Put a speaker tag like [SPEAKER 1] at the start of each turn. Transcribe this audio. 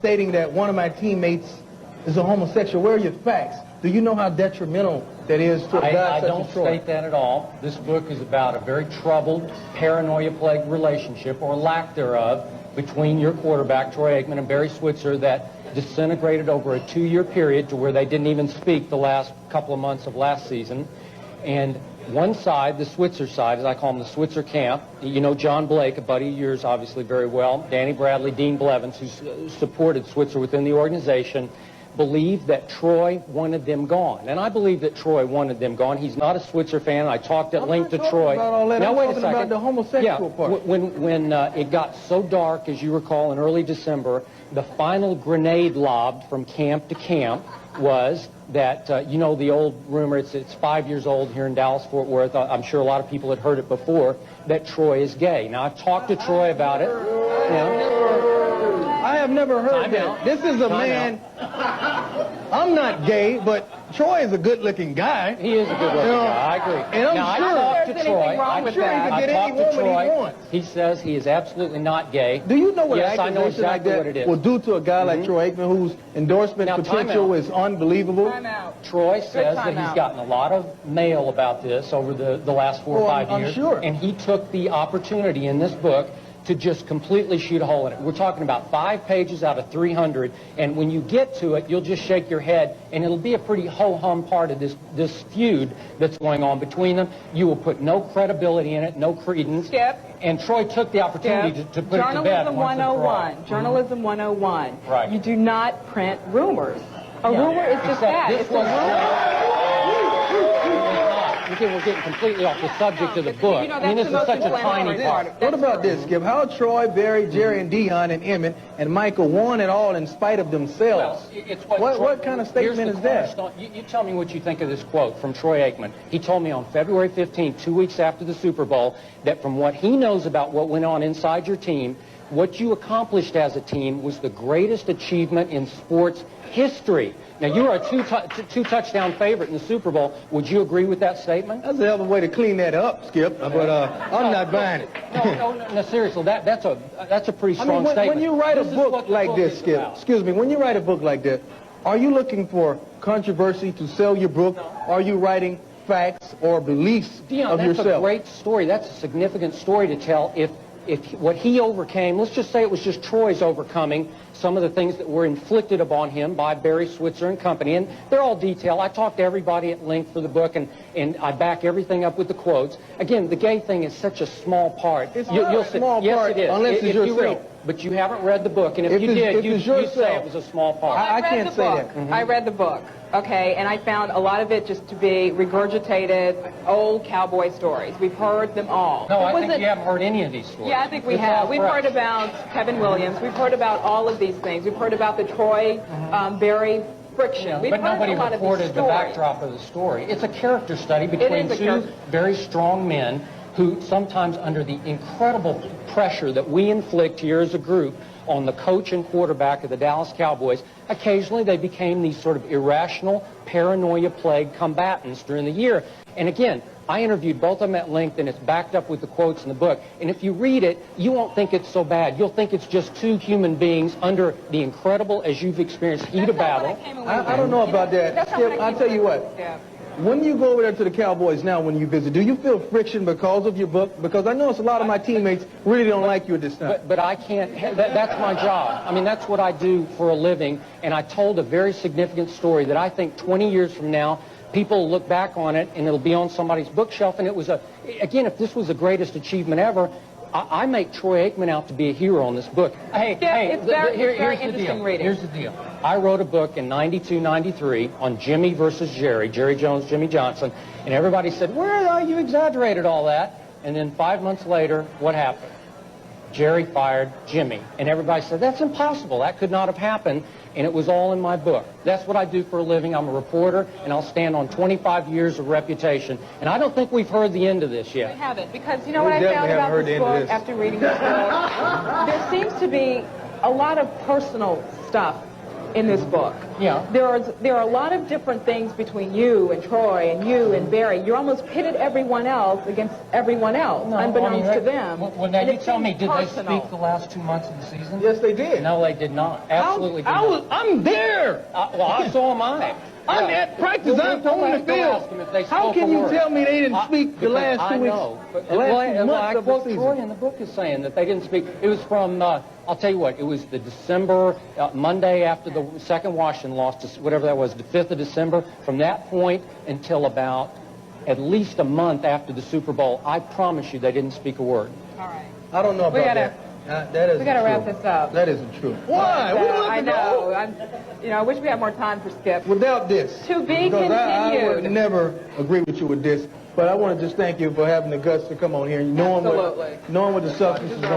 [SPEAKER 1] stating that one of my teammates is a homosexual. Where are your facts? Do you know how detrimental that is to a guy
[SPEAKER 2] I
[SPEAKER 1] such
[SPEAKER 2] don't
[SPEAKER 1] as Troy?
[SPEAKER 2] state that at all. This book is about a very troubled, paranoia-plagued relationship, or lack thereof, between your quarterback, Troy Aikman, and Barry Switzer that disintegrated over a 2-year period to where they didn't even speak the last couple of months of last season. And one side, the Switzer side, as I call them, the Switzer camp, you know John Blake, a buddy of yours, obviously very well, Danny Bradley, Dean Blevins, who supported Switzer within the organization, believed that Troy wanted them gone. And I believe that Troy wanted them gone. He's not a Switzer fan. I talked at length to Troy.
[SPEAKER 1] About all that.
[SPEAKER 2] Now,
[SPEAKER 1] I'm
[SPEAKER 2] wait a
[SPEAKER 1] talking
[SPEAKER 2] second.
[SPEAKER 1] about the homosexual part.
[SPEAKER 2] When it got so dark, as you recall, in early December, the final grenade lobbed from camp to camp was that, you know, the old rumor, it's 5 years old here in Dallas-Fort Worth. I'm sure a lot of people had heard it before, that Troy is gay. Now, I've talked to Troy about it.
[SPEAKER 1] I have never heard that. This is a man. I'm not gay, but Troy is a good-looking guy.
[SPEAKER 2] He is a good-looking guy. I agree.
[SPEAKER 1] And I'm
[SPEAKER 2] now,
[SPEAKER 1] sure
[SPEAKER 2] I talked to Troy.
[SPEAKER 1] I'm sure he can
[SPEAKER 2] I
[SPEAKER 1] get
[SPEAKER 2] talked
[SPEAKER 1] any
[SPEAKER 2] to
[SPEAKER 1] woman he
[SPEAKER 2] Troy.
[SPEAKER 1] wants.
[SPEAKER 2] He says he is absolutely not gay.
[SPEAKER 1] Do you know what
[SPEAKER 2] yes,
[SPEAKER 1] an
[SPEAKER 2] I know
[SPEAKER 1] accusation like
[SPEAKER 2] exactly
[SPEAKER 1] that
[SPEAKER 2] what it is.
[SPEAKER 1] will do to a guy like Troy Aikman, whose endorsement
[SPEAKER 2] Now,
[SPEAKER 1] potential is unbelievable?
[SPEAKER 2] Troy says that he's gotten a lot of mail about this over the last 4 or 5 years.
[SPEAKER 1] I'm sure.
[SPEAKER 2] And he took the opportunity in this book to just completely shoot a hole in it. We're talking about 5 pages out of 300, and when you get to it, you'll just shake your head, and it'll be a pretty ho-hum part of this feud that's going on between them. You will put no credibility in it, no credence.
[SPEAKER 3] Skip.
[SPEAKER 2] And Troy took the opportunity to put it to bed.
[SPEAKER 3] Journalism 101. Journalism 101.
[SPEAKER 2] Right.
[SPEAKER 3] You do not print rumors. A rumor is just that. It's a rumor.
[SPEAKER 2] We're getting completely off the subject of the book.
[SPEAKER 3] You know,
[SPEAKER 2] I mean, this is such a tiny part.
[SPEAKER 1] What about this, Skip? How Troy, Barry, Jerry, and Deion, and Emmett, and Michael won it all in spite of themselves?
[SPEAKER 2] Well, it's
[SPEAKER 1] what kind of statement is that?
[SPEAKER 2] You tell me what you think of this quote from Troy Aikman. He told me on February 15th, 2 weeks after the Super Bowl, that from what he knows about what went on inside your team, what you accomplished as a team was the greatest achievement in sports history. Now, you are a two-touchdown favorite in the Super Bowl. Would you agree with that statement?
[SPEAKER 1] That's a hell of a way to clean that up, Skip, but I'm not buying it.
[SPEAKER 2] No, seriously, that's a pretty strong statement.
[SPEAKER 1] When you write a book like this, Skip, excuse me, when you write a book like that, are you looking for controversy to sell your book? Are you writing facts or beliefs
[SPEAKER 2] Deion,
[SPEAKER 1] of yourself?
[SPEAKER 2] That's a great story. That's a significant story to tell. If what he overcame, let's just say it was just Troy's overcoming some of the things that were inflicted upon him by Barry Switzer and company, and they're all detailed. I talked to everybody at length for the book, and I back everything up with the quotes. Again, the gay thing is such a small part.
[SPEAKER 1] It's not a small part,
[SPEAKER 2] yes, it is.
[SPEAKER 1] unless it's yourself.
[SPEAKER 2] But you haven't read the book, and if you did, you'd say it was a small part.
[SPEAKER 1] I can't say that.
[SPEAKER 3] I read the book, okay, and I found a lot of it just to be regurgitated old cowboy stories. We've heard them all.
[SPEAKER 2] No, I think you haven't heard any of these stories.
[SPEAKER 3] Yeah, I think we have. We've heard about Kevin Williams. We've heard about all of these things. We've heard about the Troy Barry friction.
[SPEAKER 2] But nobody reported the backdrop of the story. It's a character study between two very strong men who sometimes, under the incredible pressure that we inflict here as a group on the coach and quarterback of the Dallas Cowboys, occasionally they became these sort of irrational, paranoia-plagued combatants during the year. And again, I interviewed both of them at length, and it's backed up with the quotes in the book. And if you read it, you won't think it's so bad. You'll think it's just two human beings under the incredible, as you've experienced, heat of battle.
[SPEAKER 1] I don't know about that. Skip, I'll tell you what. When you go over there to the Cowboys now when you visit, do you feel friction because of your book? Because I notice a lot of my teammates really don't like you at this time.
[SPEAKER 2] But I can't, that's my job. I mean, that's what I do for a living. And I told a very significant story that I think 20 years from now, people will look back on it and it'll be on somebody's bookshelf. And it was again, if this was the greatest achievement ever, I make Troy Aikman out to be a hero in this book. Here's the deal. I wrote a book in 92, 93 on Jimmy versus Jerry Jones, Jimmy Johnson, and everybody said, well, you exaggerated all that. And then 5 months later, what happened? Jerry fired Jimmy. And everybody said, that's impossible. That could not have happened. And it was all in my book. That's what I do for a living. I'm a reporter, and I'll stand on 25 years of reputation. And I don't think we've heard the end of this yet.
[SPEAKER 3] We haven't, because you know what I found about this book after reading this book? There seems to be a lot of personal stuff in this book.
[SPEAKER 2] Yeah.
[SPEAKER 3] There are a lot of different things between you and Troy and you and Barry. You're almost pitted everyone else against everyone else, unbeknownst to them.
[SPEAKER 2] Well, now
[SPEAKER 3] And
[SPEAKER 2] you
[SPEAKER 3] it
[SPEAKER 2] tell me,
[SPEAKER 3] seems
[SPEAKER 2] did they
[SPEAKER 3] personal.
[SPEAKER 2] speak the last 2 months of the season?
[SPEAKER 1] Yes, they did.
[SPEAKER 2] No, they did not. Absolutely did not.
[SPEAKER 1] I'm there.
[SPEAKER 2] Well, I saw mine.
[SPEAKER 1] I'm at practice. I'm on the field. How can you tell me they didn't speak the last 2 weeks?
[SPEAKER 2] I know. But,
[SPEAKER 1] the last 2 months
[SPEAKER 2] I
[SPEAKER 1] of the
[SPEAKER 2] quote Troy
[SPEAKER 1] season.
[SPEAKER 2] in the book is saying that they didn't speak. It was from, I'll tell you what, it was the December, Monday after the second Washington loss, whatever that was, the 5th of December. From that point until about at least a month after the Super Bowl, I promise you they didn't speak a word.
[SPEAKER 3] All right.
[SPEAKER 1] I don't know about that. That isn't
[SPEAKER 3] We gotta wrap
[SPEAKER 1] true.
[SPEAKER 3] this up.
[SPEAKER 1] That isn't true. Why? We don't have to
[SPEAKER 3] I know.
[SPEAKER 1] go.
[SPEAKER 3] I wish we had more time for Skip.
[SPEAKER 1] Without this.
[SPEAKER 3] To be
[SPEAKER 1] because I would
[SPEAKER 3] continued.
[SPEAKER 1] never agree with you with this. But I want to just thank you for having the guts to come on here and knowing
[SPEAKER 3] Absolutely.
[SPEAKER 1] what the substance is going